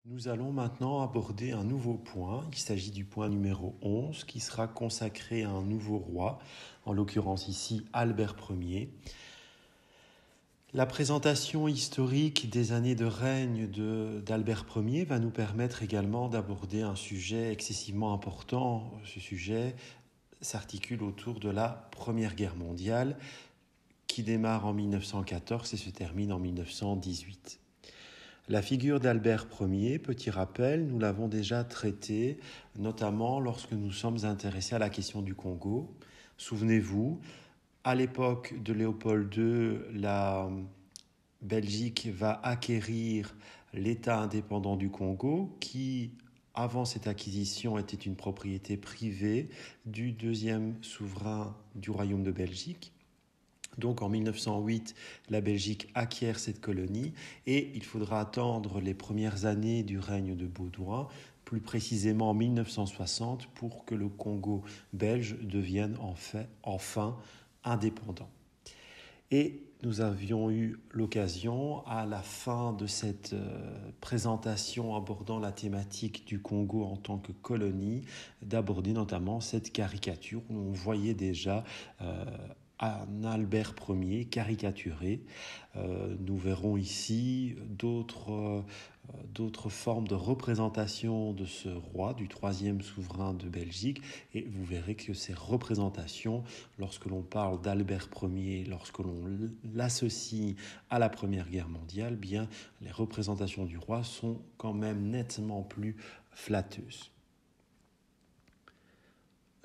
Nous allons maintenant aborder un nouveau point. Il s'agit du point numéro 11 qui sera consacré à un nouveau roi, en l'occurrence ici Albert Ier. La présentation historique des années de règne d'Albert Ier va nous permettre également d'aborder un sujet excessivement important. Ce sujet s'articule autour de la Première Guerre mondiale qui démarre en 1914 et se termine en 1918. La figure d'Albert Ier, petit rappel, nous l'avons déjà traité, notamment lorsque nous sommes intéressés à la question du Congo. Souvenez-vous, à l'époque de Léopold II, la Belgique va acquérir l'État indépendant du Congo, qui, avant cette acquisition, était une propriété privée du deuxième souverain du Royaume de Belgique. Donc en 1908, la Belgique acquiert cette colonie et il faudra attendre les premières années du règne de Baudouin, plus précisément en 1960, pour que le Congo belge devienne enfin indépendant. Et nous avions eu l'occasion, à la fin de cette présentation abordant la thématique du Congo en tant que colonie, d'aborder notamment cette caricature où on voyait déjà un Albert Ier caricaturé. Nous verrons ici d'autres formes de représentation de ce roi, du troisième souverain de Belgique, et vous verrez que ces représentations, lorsque l'on parle d'Albert Ier, lorsque l'on l'associe à la Première Guerre mondiale, bien, les représentations du roi sont quand même nettement plus flatteuses.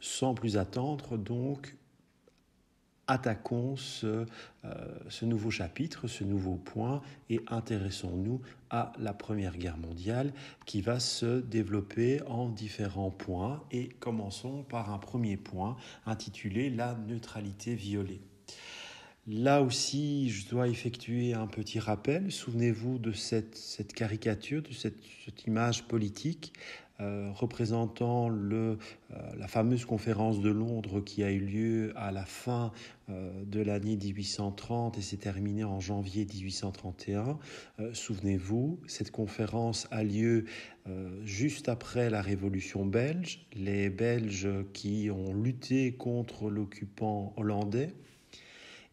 Sans plus attendre, donc, attaquons ce nouveau chapitre, ce nouveau point, et intéressons-nous à la Première Guerre mondiale qui va se développer en différents points. Et commençons par un premier point intitulé « La neutralité violée ». Là aussi, je dois effectuer un petit rappel. Souvenez-vous de cette caricature, de cette image politique représentant la fameuse conférence de Londres qui a eu lieu à la fin de l'année 1830 et s'est terminée en janvier 1831. Souvenez-vous, cette conférence a lieu juste après la Révolution belge, les Belges qui ont lutté contre l'occupant hollandais.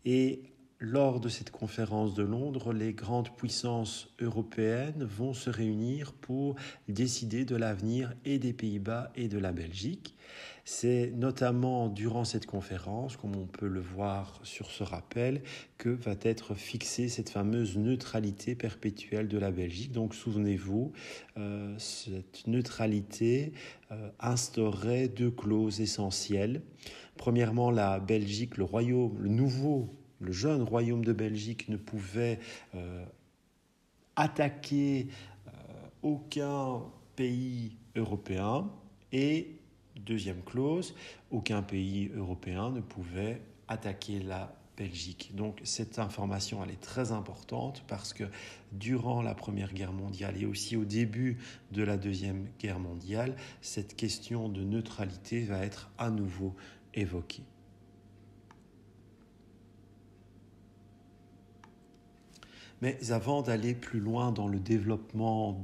Et lors de cette conférence de Londres, les grandes puissances européennes vont se réunir pour décider de l'avenir et des Pays-Bas et de la Belgique. C'est notamment durant cette conférence, comme on peut le voir sur ce rappel, que va être fixée cette fameuse neutralité perpétuelle de la Belgique. Donc souvenez-vous, cette neutralité instaurait deux clauses essentielles. Premièrement, la Belgique, le royaume, le jeune royaume de Belgique ne pouvait attaquer aucun pays européen. Et deuxième clause, aucun pays européen ne pouvait attaquer la Belgique. Donc cette information, elle est très importante parce que durant la Première Guerre mondiale et aussi au début de la Deuxième Guerre mondiale, cette question de neutralité va être à nouveau évoquée. Mais avant d'aller plus loin dans le développement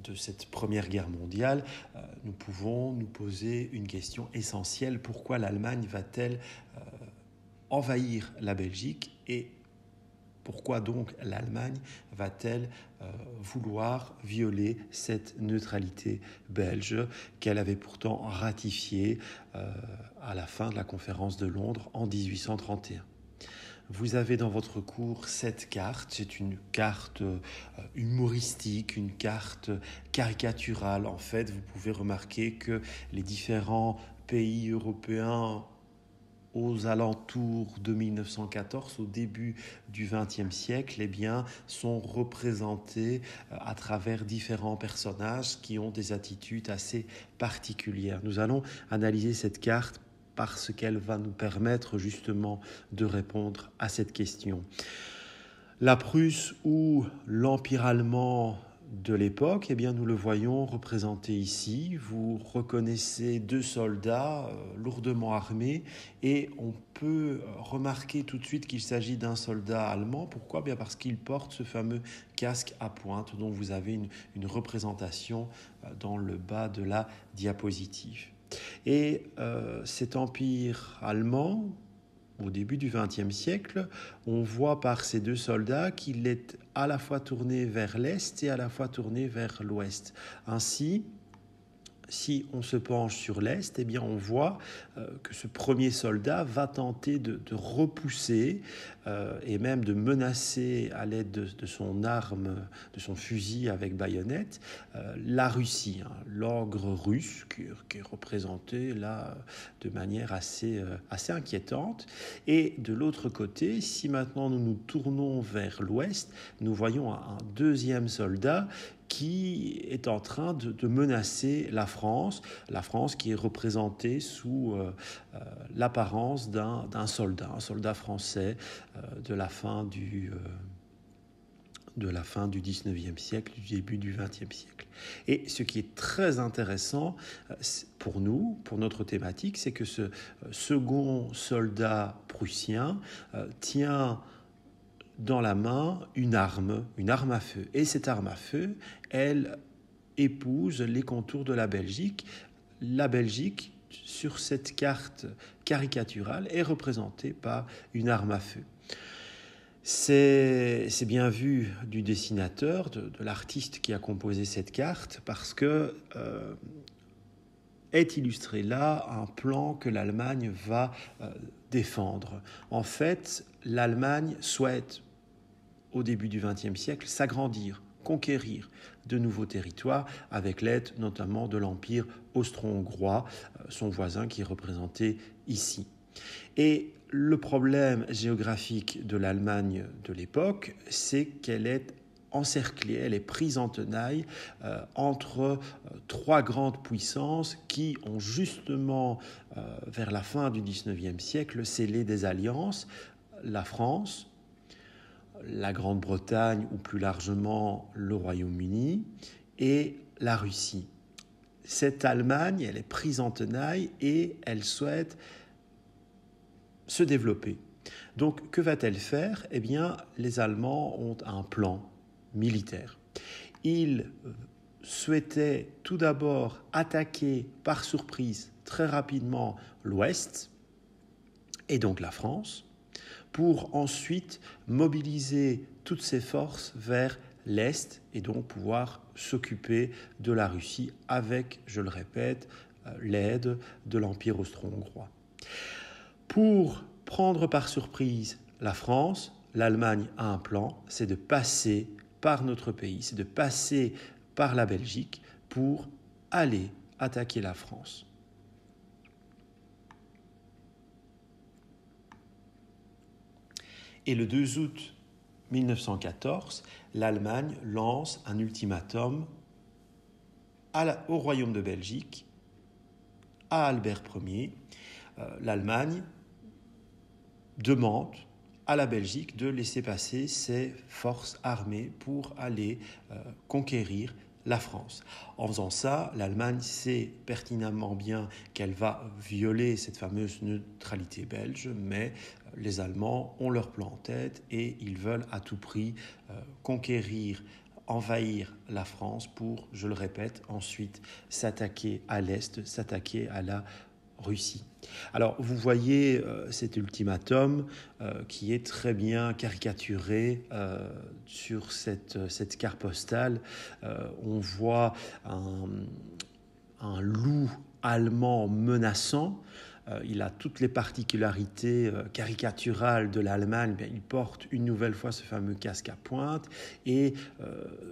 de cette Première Guerre mondiale, nous pouvons nous poser une question essentielle. Pourquoi l'Allemagne va-t-elle envahir la Belgique et pourquoi donc l'Allemagne va-t-elle vouloir violer cette neutralité belge qu'elle avait pourtant ratifiée à la fin de la conférence de Londres en 1831 ? Vous avez dans votre cours cette carte, c'est une carte humoristique, une carte caricaturale. En fait, vous pouvez remarquer que les différents pays européens aux alentours de 1914, au début du XXe siècle, eh bien, sont représentés à travers différents personnages qui ont des attitudes assez particulières. Nous allons analyser cette carte parce qu'elle va nous permettre justement de répondre à cette question. La Prusse ou l'Empire allemand de l'époque, eh bien, nous le voyons représenté ici. Vous reconnaissez deux soldats lourdement armés et on peut remarquer tout de suite qu'il s'agit d'un soldat allemand. Pourquoi ? Bien parce qu'il porte ce fameux casque à pointe dont vous avez une représentation dans le bas de la diapositive. Et cet empire allemand, au début du XXe siècle, on voit par ces deux soldats qu'il est à la fois tourné vers l'Est et à la fois tourné vers l'Ouest. Ainsi, si on se penche sur l'Est, eh bien on voit que ce premier soldat va tenter de repousser et même de menacer à l'aide de son arme, de son fusil avec baïonnette, la Russie, l'ogre russe qui est représenté là de manière assez inquiétante. Et de l'autre côté, si maintenant nous nous tournons vers l'Ouest, nous voyons un deuxième soldat qui est en train de menacer la France qui est représentée sous l'apparence d'un soldat, un soldat français de la fin du 19e siècle, du début du 20e siècle. Et ce qui est très intéressant pour nous, pour notre thématique, c'est que ce second soldat prussien tient dans la main une arme à feu. Et cette arme à feu, elle épouse les contours de la Belgique. La Belgique, sur cette carte caricaturale, est représentée par une arme à feu. C'est bien vu du dessinateur, de l'artiste qui a composé cette carte, parce que est illustré là un plan que l'Allemagne va défendre. En fait, l'Allemagne souhaite, au début du XXe siècle, s'agrandir, conquérir de nouveaux territoires avec l'aide notamment de l'Empire austro-hongrois, son voisin qui est représenté ici. Et le problème géographique de l'Allemagne de l'époque, c'est qu'elle est encerclée, elle est prise en tenaille entre trois grandes puissances qui ont justement, vers la fin du XIXe siècle, scellé des alliances, la France, la Grande-Bretagne ou plus largement le Royaume-Uni et la Russie. Cette Allemagne, elle est prise en tenaille et elle souhaite se développer. Donc, que va-t-elle faire ? Eh bien, les Allemands ont un plan militaire. Ils souhaitaient tout d'abord attaquer par surprise très rapidement l'Ouest et donc la France, pour ensuite mobiliser toutes ses forces vers l'Est et donc pouvoir s'occuper de la Russie avec, je le répète, l'aide de l'Empire austro-hongrois. Pour prendre par surprise la France, l'Allemagne a un plan, c'est de passer par notre pays, c'est de passer par la Belgique pour aller attaquer la France. Et le 2 août 1914, l'Allemagne lance un ultimatum au Royaume de Belgique, à Albert Ier. L'Allemagne demande à la Belgique de laisser passer ses forces armées pour aller conquérir la France. En faisant ça, l'Allemagne sait pertinemment bien qu'elle va violer cette fameuse neutralité belge, mais les Allemands ont leur plan en tête et ils veulent à tout prix conquérir, envahir la France pour, je le répète, ensuite s'attaquer à l'Est, s'attaquer à la Russie. Alors, vous voyez cet ultimatum qui est très bien caricaturé sur cette carte postale. On voit un loup allemand menaçant. Il a toutes les particularités caricaturales de l'Allemagne. Il porte une nouvelle fois ce fameux casque à pointe et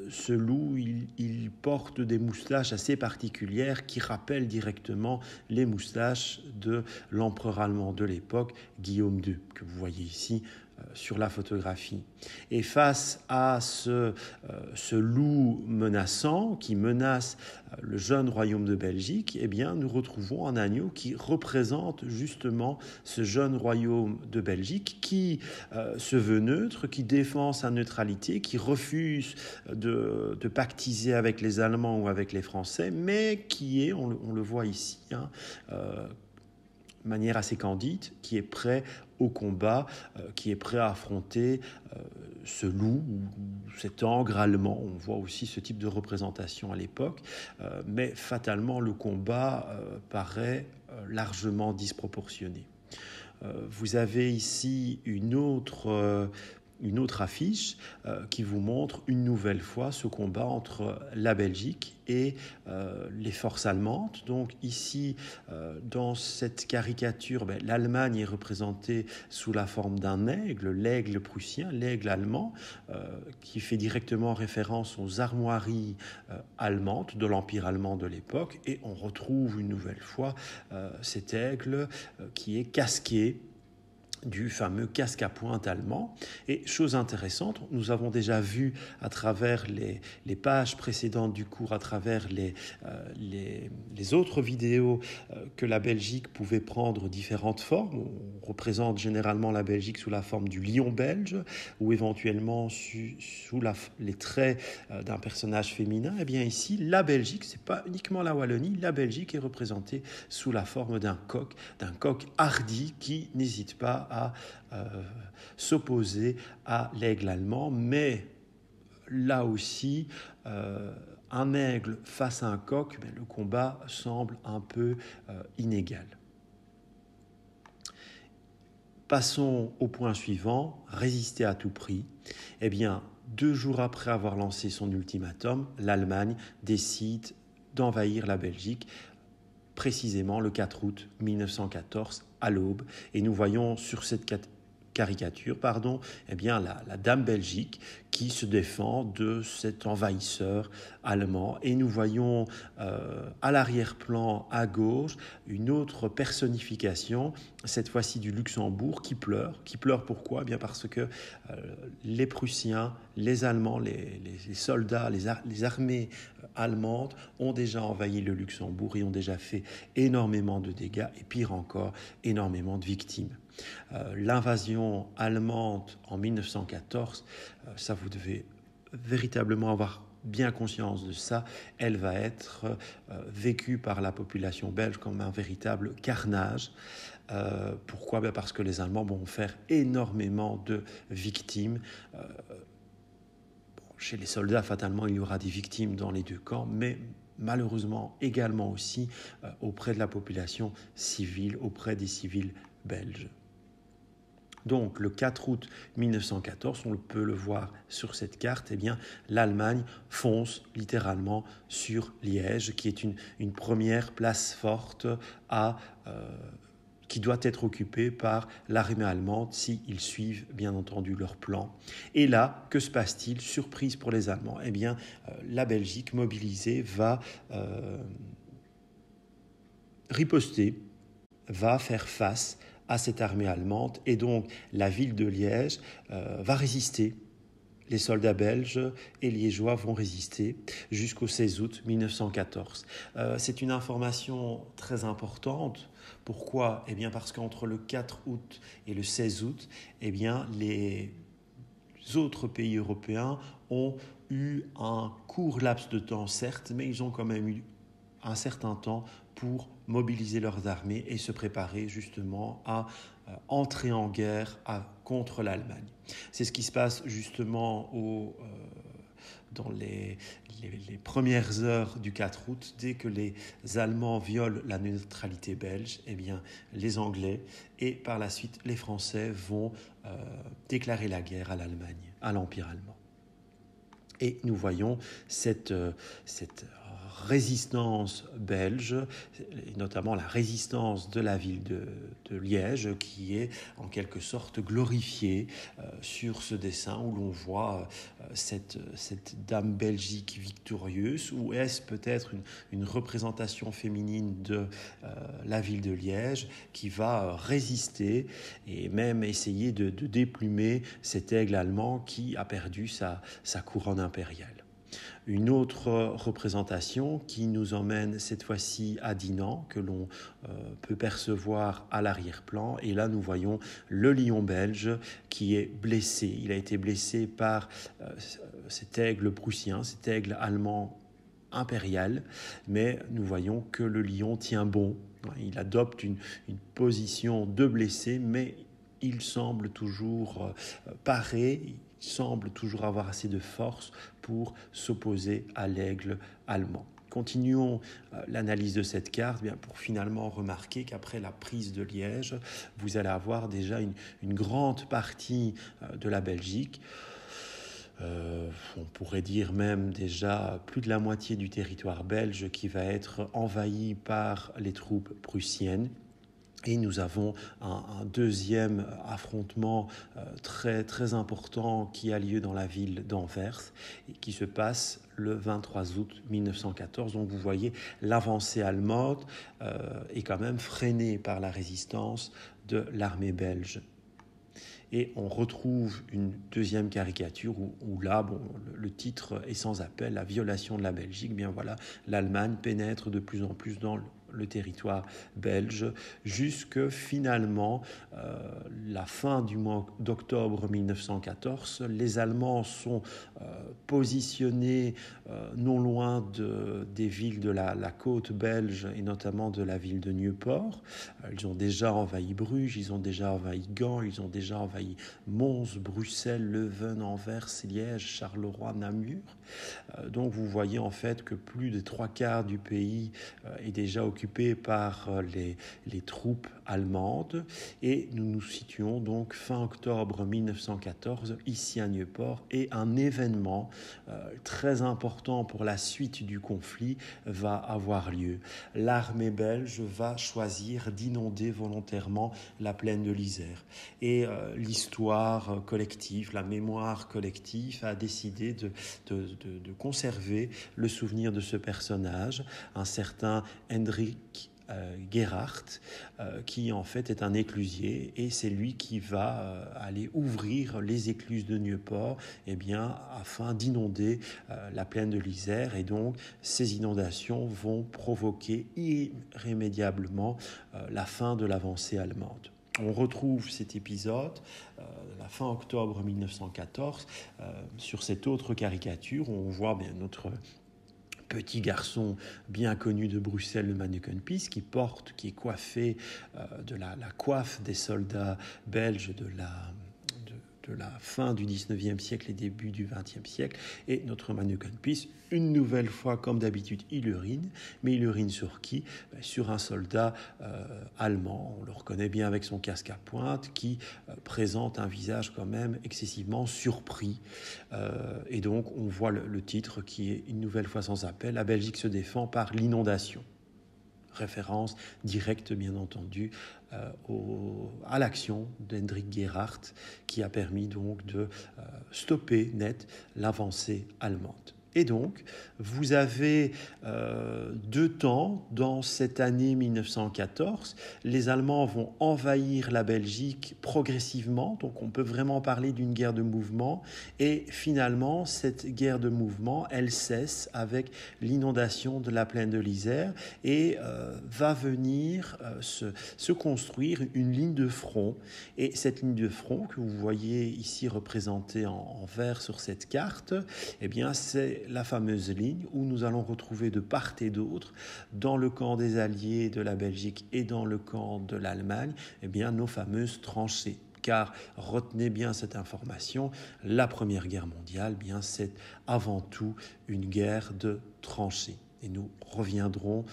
ce loup, il porte des moustaches assez particulières qui rappellent directement les moustaches de l'empereur allemand de l'époque, Guillaume II, que vous voyez ici sur la photographie. Et face à ce loup menaçant qui menace le jeune royaume de Belgique, eh bien, nous retrouvons un agneau qui représente justement ce jeune royaume de Belgique qui se veut neutre, qui défend sa neutralité, qui refuse de pactiser avec les Allemands ou avec les Français, mais qui est, on le voit ici, de manière assez candide, qui est prêt au combat, qui est prêt à affronter ce loup ou cet ogre allemand. On voit aussi ce type de représentation à l'époque, mais fatalement le combat paraît largement disproportionné. Vous avez ici une autre affiche qui vous montre une nouvelle fois ce combat entre la Belgique et les forces allemandes. Donc ici, dans cette caricature, l'Allemagne est représentée sous la forme d'un aigle, l'aigle prussien, l'aigle allemand, qui fait directement référence aux armoiries allemandes de l'Empire allemand de l'époque. Et on retrouve une nouvelle fois cet aigle qui est casqué du fameux casque à pointe allemand. Et chose intéressante, nous avons déjà vu à travers les pages précédentes du cours, à travers les autres vidéos, que la Belgique pouvait prendre différentes formes. On représente généralement la Belgique sous la forme du lion belge ou éventuellement sous les traits d'un personnage féminin. Et bien ici, la Belgique, c'est pas uniquement la Wallonie, la Belgique est représentée sous la forme d'un coq hardi qui n'hésite pas à s'opposer à l'aigle allemand, mais là aussi, un aigle face à un coq, le combat semble un peu inégal. Passons au point suivant, résister à tout prix. Eh bien, 2 jours après avoir lancé son ultimatum, l'Allemagne décide d'envahir la Belgique, précisément le 4 août 1914 à l'aube. Et nous voyons sur cette caricature, eh bien la dame Belgique qui se défend de cet envahisseur allemand. Et nous voyons à l'arrière-plan à gauche une autre personnification, cette fois-ci du Luxembourg, qui pleure. Qui pleure pourquoi ? Eh bien parce que les Prussiens, les Allemands, les soldats, les armées allemandes ont déjà envahi le Luxembourg et ont déjà fait énormément de dégâts et pire encore, énormément de victimes. L'invasion allemande en 1914, ça vous devez véritablement avoir bien conscience de ça, elle va être vécue par la population belge comme un véritable carnage. Pourquoi ? Parce que les Allemands vont faire énormément de victimes. Chez les soldats, fatalement, il y aura des victimes dans les 2 camps, mais malheureusement également aussi auprès de la population civile, auprès des civils belges. Donc, le 4 août 1914, on peut le voir sur cette carte, eh bien, l'Allemagne fonce littéralement sur Liège, qui est une première place forte qui doit être occupée par l'armée allemande s'ils suivent bien entendu leur plan. Et là, que se passe-t-il ? Surprise pour les Allemands. Eh bien, la Belgique mobilisée va riposter, va faire face à cette armée allemande et donc la ville de Liège va résister. Les soldats belges et liégeois vont résister jusqu'au 16 août 1914. C'est une information très importante. Pourquoi ? Eh bien parce qu'entre le 4 août et le 16 août, eh bien les autres pays européens ont eu un court laps de temps, certes, mais ils ont quand même eu un certain temps pour mobiliser leurs armées et se préparer justement à entrer en guerre contre l'Allemagne. C'est ce qui se passe justement dans les premières heures du 4 août. Dès que les Allemands violent la neutralité belge, eh bien, les Anglais et par la suite les Français vont déclarer la guerre à l'Allemagne, à l'Empire allemand. Et nous voyons cette résistance belge, et notamment la résistance de la ville de Liège, qui est en quelque sorte glorifiée sur ce dessin où l'on voit cette dame belgique victorieuse, ou est-ce peut-être une représentation féminine de la ville de Liège qui va résister et même essayer de déplumer cet aigle allemand qui a perdu sa couronne impériale. Une autre représentation qui nous emmène cette fois-ci à Dinan, que l'on peut percevoir à l'arrière-plan. Et là, nous voyons le lion belge qui est blessé. Il a été blessé par cet aigle prussien, cet aigle allemand impérial, mais nous voyons que le lion tient bon. Il adopte une position de blessé, mais il semble toujours paré, il semble toujours avoir assez de force pour s'opposer à l'aigle allemand. Continuons l'analyse de cette carte pour finalement remarquer qu'après la prise de Liège, vous allez avoir déjà une grande partie de la Belgique. On pourrait dire même déjà plus de la moitié du territoire belge qui va être envahi par les troupes prussiennes. Et nous avons un deuxième affrontement très, très important qui a lieu dans la ville d'Anvers et qui se passe le 23 août 1914. Donc vous voyez, l'avancée allemande est quand même freinée par la résistance de l'armée belge. Et on retrouve une deuxième caricature où là, le titre est sans appel, la violation de la Belgique. Bien voilà, l'Allemagne pénètre de plus en plus dans le territoire belge, jusque finalement la fin du mois d'octobre 1914. Les Allemands sont positionnés non loin des villes de la côte belge et notamment de la ville de Nieuport. Ils ont déjà envahi Bruges, ils ont déjà envahi Gand, ils ont déjà envahi Mons, Bruxelles, Leuven, Anvers, Liège, Charleroi, Namur. Donc vous voyez en fait que plus de 3/4 du pays est déjà occupé par les troupes allemandes, et nous nous situons donc fin octobre 1914 ici à Nieuport, et un événement très important pour la suite du conflit va avoir lieu. L'armée belge va choisir d'inonder volontairement la plaine de l'Isère, et l'histoire collective, la mémoire collective a décidé de conserver le souvenir de ce personnage, un certain Hendrik Gerhardt, qui en fait est un éclusier, et c'est lui qui va aller ouvrir les écluses de Nieuport afin d'inonder la plaine de l'Isère, et donc ces inondations vont provoquer irrémédiablement la fin de l'avancée allemande. On retrouve cet épisode, la fin octobre 1914, sur cette autre caricature où on voit notre petit garçon bien connu de Bruxelles, le Manneken-Pis, qui est coiffé de la coiffe des soldats belges de la fin du 19e siècle et début du 20e siècle. Et notre Manneken-Pis, une nouvelle fois, comme d'habitude, il urine. Mais il urine sur qui ? Sur un soldat allemand. On le reconnaît bien avec son casque à pointe, qui présente un visage quand même excessivement surpris. Et donc, on voit le titre qui est une nouvelle fois sans appel. La Belgique se défend par l'inondation. Référence directe, bien entendu, à l'action d'Hendrik Gerhardt, qui a permis donc de stopper net l'avancée allemande. Et donc, vous avez 2 temps dans cette année 1914. Les Allemands vont envahir la Belgique progressivement, donc on peut vraiment parler d'une guerre de mouvement. Et finalement, cette guerre de mouvement, elle cesse avec l'inondation de la plaine de l'Isère, et va venir se construire une ligne de front. Et cette ligne de front que vous voyez ici représentée en vert sur cette carte, c'est la fameuse ligne où nous allons retrouver de part et d'autre, dans le camp des Alliés de la Belgique et dans le camp de l'Allemagne, nos fameuses tranchées. Car retenez bien cette information, la Première Guerre mondiale, c'est avant tout une guerre de tranchées. Et nous reviendrons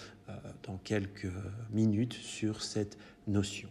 dans quelques minutes sur cette notion.